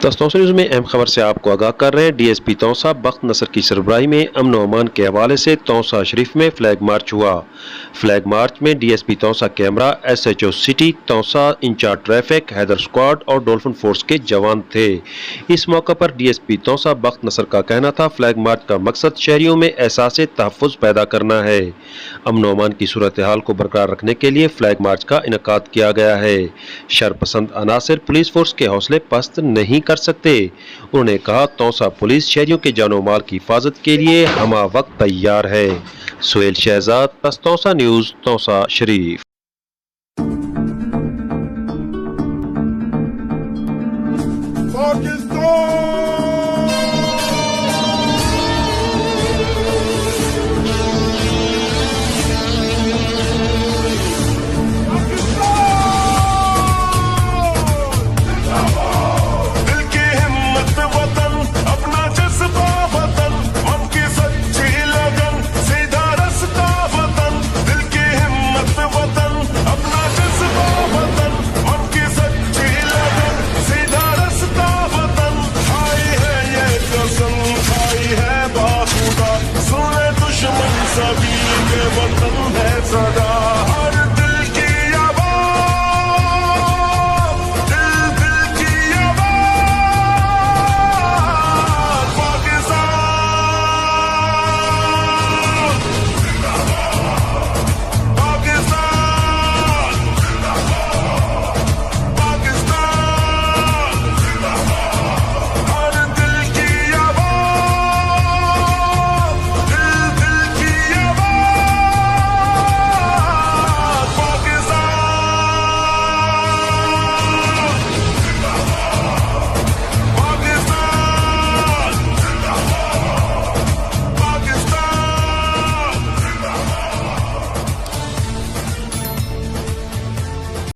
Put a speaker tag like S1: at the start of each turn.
S1: Taunsa news में अहम खबर से आपको आगाह कर रहे हैं। डीएसपी तौसा बख्त नसर की सरबराही में अमन व अमान के हवाले से तौसा शरीफ में फ्लैग मार्च हुआ। फ्लैग मार्च में डीएसपी तौसा कैमरा, SHO city Taunsa, incharge traffic, Haider squad और डॉल्फिन फोर्स के जवान थे। इस मौके पर डीएसपी तौसा बख्त नसर का कहना था, फ्लैग मार्च का मकसद शहरियों में एहसास तहफ़्फ़ुज़ पैदा करना है। अमन व अमान की सूरत हाल को बरकरार रखने के लिए फ्लैग मार्च का इनेकाद किया गया है। शरपसंद अनासर पुलिस फोर्स के हौसले पस्त नहीं कर सकते। उन्होंने कहा, तौसा पुलिस शहरियों के जानो माल की हिफाजत के लिए हमा वक्त तैयार है। सुहेल शहजाद, बस तौसा न्यूज़, तौसा शरीफ।
S2: पाकिस्तान